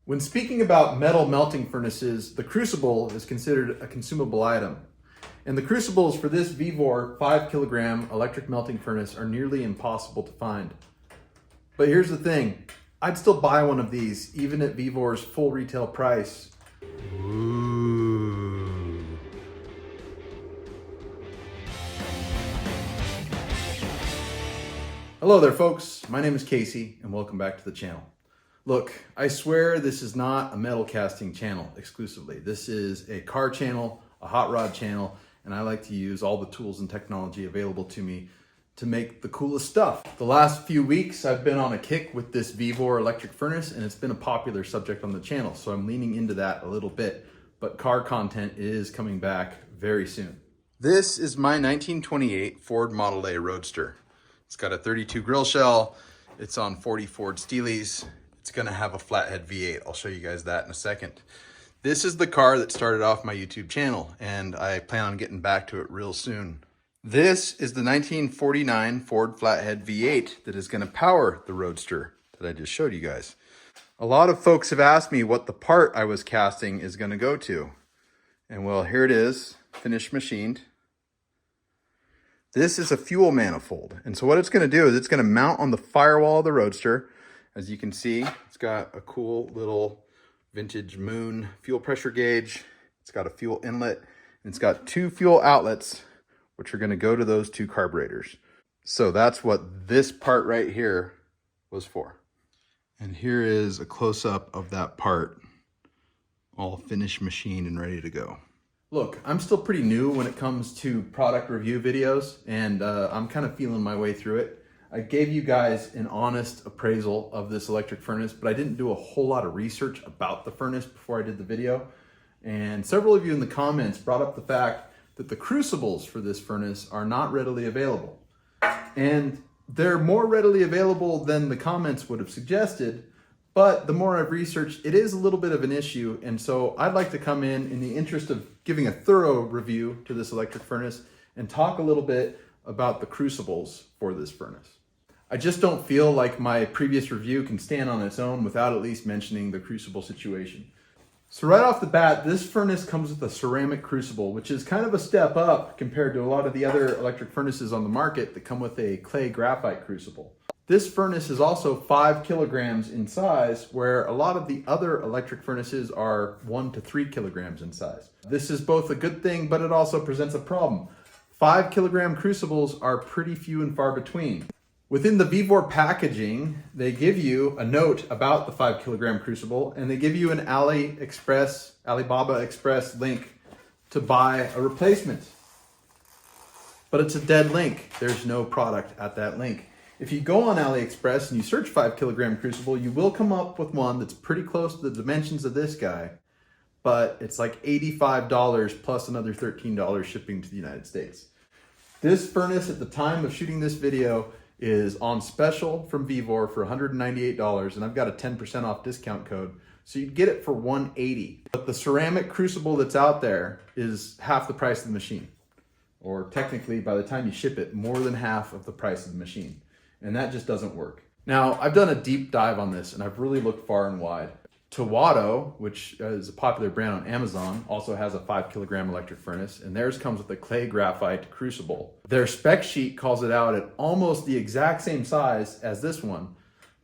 When speaking about metal melting furnaces, the crucible is considered a consumable item. And the crucibles for this VEVOR 5kg electric melting furnace are nearly impossible to find. But here's the thing, I'd still buy one of these, even at VEVOR's full retail price. Ooh. Hello there folks, my name is Casey and welcome back to the channel. Look, I swear this is not a metal casting channel exclusively. This is a car channel, a hot rod channel, and I like to use all the tools and technology available to me to make the coolest stuff. The last few weeks I've been on a kick with this VEVOR electric furnace and it's been a popular subject on the channel, so I'm leaning into that a little bit, but car content is coming back very soon. This is my 1928 Ford Model A Roadster. It's got a 32 grill shell, it's on 40 Ford Steelies. It's gonna have a flathead V8. I'll show you guys that in a second. This is the car that started off my YouTube channel, and I plan on getting back to it real soon. This is the 1949 Ford flathead V8 that is gonna power the Roadster that I just showed you guys. A lot of folks have asked me what the part I was casting is gonna go to. And well, here it is, finished machined. This is a fuel manifold. And so what it's gonna do is it's gonna mount on the firewall of the Roadster. As you can see, it's got a cool little vintage Moon fuel pressure gauge. It's got a fuel inlet, and it's got two fuel outlets, which are gonna go to those two carburetors. So that's what this part right here was for. And here is a close-up of that part, all finished, machined, and ready to go. Look, I'm still pretty new when it comes to product review videos, and I'm kind of feeling my way through it. I gave you guys an honest appraisal of this electric furnace, but I didn't do a whole lot of research about the furnace before I did the video. And several of you in the comments brought up the fact that the crucibles for this furnace are not readily available. And they're more readily available than the comments would have suggested, but the more I've researched, it is a little bit of an issue. And so I'd like to come in the interest of giving a thorough review to this electric furnace and talk a little bit about the crucibles for this furnace. I just don't feel like my previous review can stand on its own without at least mentioning the crucible situation. So right off the bat, this furnace comes with a ceramic crucible, which is kind of a step up compared to a lot of the other electric furnaces on the market that come with a clay graphite crucible. This furnace is also 5 kilograms in size, where a lot of the other electric furnaces are 1 to 3 kilograms in size. This is both a good thing, but it also presents a problem. 5 kilogram crucibles are pretty few and far between. Within the VEVOR packaging, they give you a note about the 5 kilogram crucible, and they give you an Alibaba Express link to buy a replacement. But it's a dead link. There's no product at that link. If you go on AliExpress and you search 5 kilogram crucible, you will come up with one that's pretty close to the dimensions of this guy, but it's like $85 plus another $13 shipping to the United States. This furnace at the time of shooting this video is on special from VEVOR for $198, and I've got a 10% off discount code, so you'd get it for $180. But the ceramic crucible that's out there is half the price of the machine, or technically by the time you ship it, more than half of the price of the machine, and that just doesn't work. Now, I've done a deep dive on this, and I've really looked far and wide. Teton-Bond, which is a popular brand on Amazon, also has a 5 kilogram electric furnace, and theirs comes with a clay graphite crucible. Their spec sheet calls it out at almost the exact same size as this one,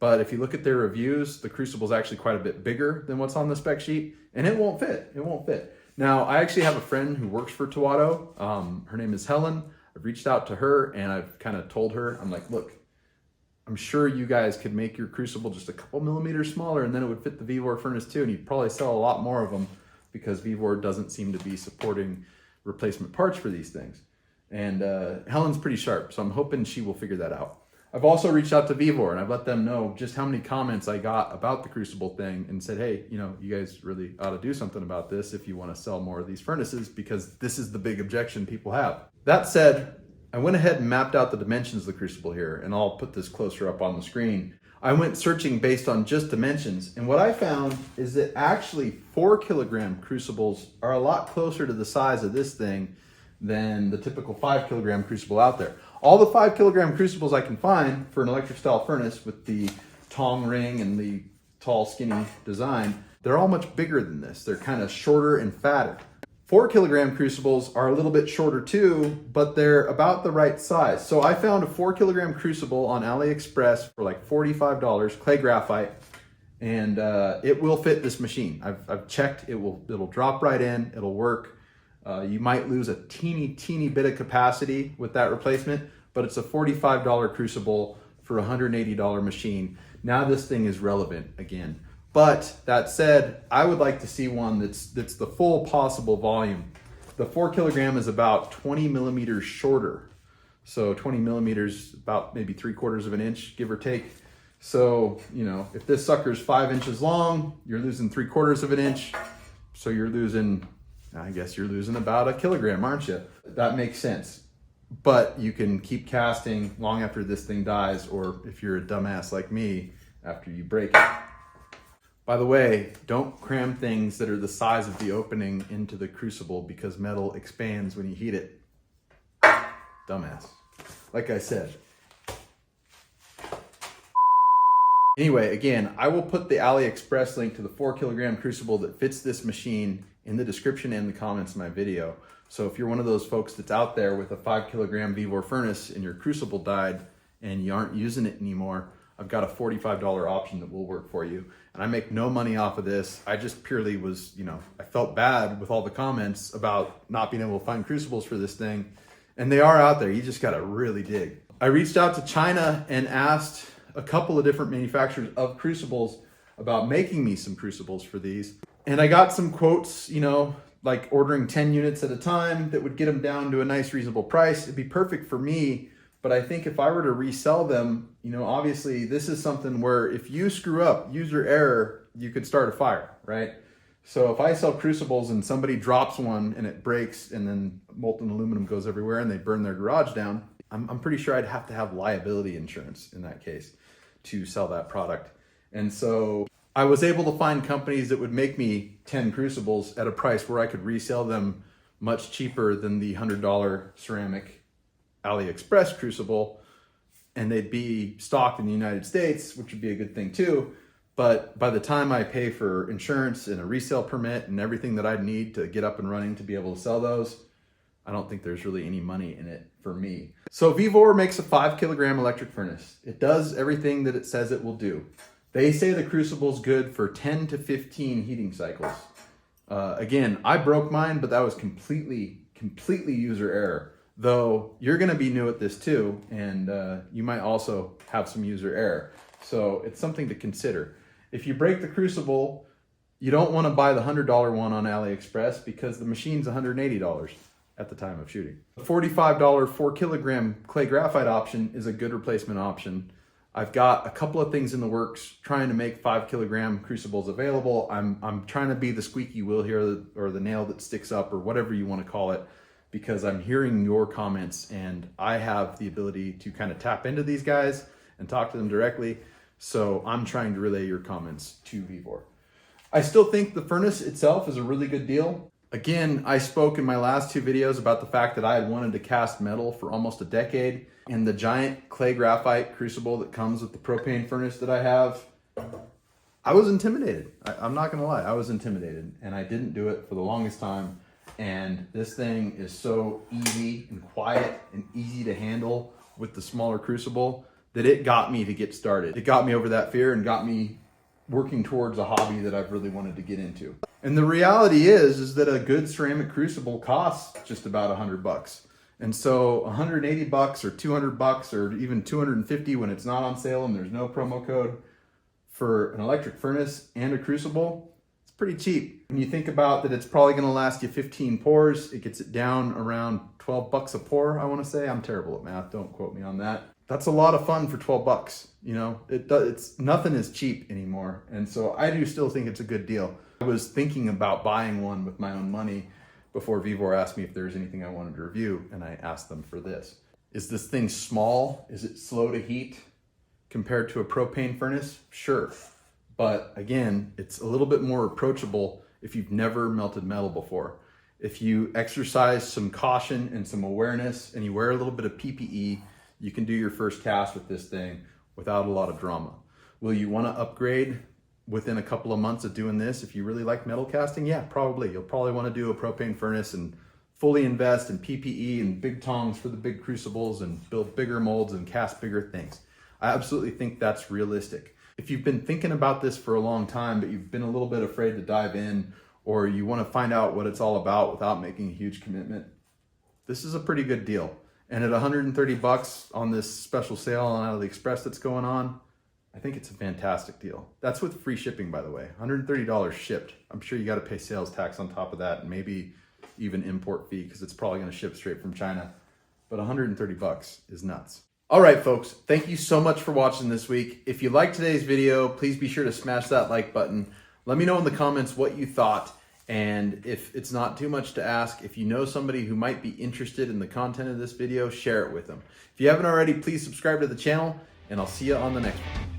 but if you look at their reviews, the crucible is actually quite a bit bigger than what's on the spec sheet, and it won't fit. It won't fit. Now, I actually have a friend who works for Teton-Bond. Her name is Helen. I've reached out to her, and I've kind of told her, I'm like, look, I'm sure you guys could make your crucible just a couple millimeters smaller and then it would fit the VEVOR furnace too, and you'd probably sell a lot more of them because VEVOR doesn't seem to be supporting replacement parts for these things. And Helen's pretty sharp, so I'm hoping she will figure that out. I've also reached out to VEVOR and I've let them know just how many comments I got about the crucible thing and said, hey, you know, you guys really ought to do something about this if you want to sell more of these furnaces, because this is the big objection people have. That said, I went ahead and mapped out the dimensions of the crucible here, and I'll put this closer up on the screen. I went searching based on just dimensions, and what I found is that actually 4 kilogram crucibles are a lot closer to the size of this thing than the typical 5 kilogram crucible out there. All the 5 kilogram crucibles I can find for an electric style furnace with the tong ring and the tall skinny design they're all much bigger than this. They're kind of shorter and fatter. 4kg crucibles are a little bit shorter too, but they're about the right size. So I found a 4kg crucible on AliExpress for like $45, clay graphite, and it will fit this machine. I've checked, it'll drop right in, it'll work. You might lose a teeny bit of capacity with that replacement, but it's a $45 crucible for a $180 machine. Now this thing is relevant again. But that said, I would like to see one that's the full possible volume. The 4kg is about 20 millimeters shorter. So 20 millimeters, about maybe 3/4 of an inch, give or take. So, you know, if this sucker's 5 inches long, you're losing 3/4 of an inch. So you're losing, I guess you're losing about a kilogram, aren't you? That makes sense. But you can keep casting long after this thing dies, or if you're a dumbass like me, after you break it. By the way, don't cram things that are the size of the opening into the crucible because metal expands when you heat it. Dumbass. Like I said. Anyway, again, I will put the AliExpress link to the 4kg crucible that fits this machine in the description and the comments of my video. So if you're one of those folks that's out there with a 5kg VEVOR furnace and your crucible died and you aren't using it anymore, I've got a $45 option that will work for you. And I make no money off of this. I just purely was, you know, I felt bad with all the comments about not being able to find crucibles for this thing. And they are out there. You just got to really dig. I reached out to China and asked a couple of different manufacturers of crucibles about making me some crucibles for these. And I got some quotes, you know, like ordering 10 units at a time that would get them down to a nice reasonable price. It'd be perfect for me. But I think if I were to resell them, you know, obviously this is something where if you screw up, user error, you could start a fire, right? So if I sell crucibles and somebody drops one and it breaks and then molten aluminum goes everywhere and they burn their garage down, I'm pretty sure I'd have to have liability insurance in that case to sell that product. And so I was able to find companies that would make me 10 crucibles at a price where I could resell them much cheaper than the $100 ceramic AliExpress crucible, and they'd be stocked in the United States, which would be a good thing too. But by the time I pay for insurance and a resale permit and everything that I'd need to get up and running to be able to sell those, I don't think there's really any money in it for me. So VEVOR makes a 5kg electric furnace. It does everything that it says it will do. They say the crucible's good for 10 to 15 heating cycles. Again, I broke mine, but that was completely user error. Though you're going to be new at this too, and you might also have some user error. So it's something to consider. If you break the crucible, you don't want to buy the $100 one on AliExpress because the machine's $180 at the time of shooting. The $45 4kg clay graphite option is a good replacement option. I've got a couple of things in the works trying to make 5kg crucibles available. I'm trying to be the squeaky wheel here, or the nail that sticks up, or whatever you want to call it, because I'm hearing your comments and I have the ability to kind of tap into these guys and talk to them directly. So I'm trying to relay your comments to VEVOR. I still think the furnace itself is a really good deal. Again, I spoke in my last two videos about the fact that I had wanted to cast metal for almost a decade, and the giant clay graphite crucible that comes with the propane furnace that I have, I was intimidated. I'm not gonna lie, I was intimidated, and I didn't do it for the longest time. And this thing is so easy and quiet and easy to handle with the smaller crucible that it got me to get started. It got me over that fear and got me working towards a hobby that I've really wanted to get into. And the reality is that a good ceramic crucible costs just about $100. And so $180 or $200 or even $250 when it's not on sale and there's no promo code for an electric furnace and a crucible, it's pretty cheap. When you think about that, it's probably going to last you 15 pours. It gets it down around 12 bucks a pour, I want to say. I'm terrible at math, don't quote me on that. That's a lot of fun for 12 bucks. You know, it's nothing is cheap anymore. And so I do still think it's a good deal. I was thinking about buying one with my own money before VEVOR asked me if there's anything I wanted to review, and I asked them for this. Is this thing small? Is it slow to heat compared to a propane furnace? Sure. But again, it's a little bit more approachable if you've never melted metal before. If you exercise some caution and some awareness and you wear a little bit of PPE, you can do your first cast with this thing without a lot of drama. Will you want to upgrade? within a couple of months of doing this, if you really like metal casting, yeah, probably. You'll probably want to do a propane furnace and fully invest in PPE and big tongs for the big crucibles and build bigger molds and cast bigger things. I absolutely think that's realistic. If you've been thinking about this for a long time, but you've been a little bit afraid to dive in, or you want to find out what it's all about without making a huge commitment, this is a pretty good deal. And at 130 bucks on this special sale on AliExpress that's going on, I think it's a fantastic deal. That's with free shipping, by the way. $130 shipped. I'm sure you got to pay sales tax on top of that, and maybe even import fee, because it's probably going to ship straight from China. But 130 bucks is nuts. All right, folks, thank you so much for watching this week. If you liked today's video, please be sure to smash that like button. Let me know in the comments what you thought. And if it's not too much to ask, if you know somebody who might be interested in the content of this video, share it with them. If you haven't already, please subscribe to the channel, and I'll see you on the next one.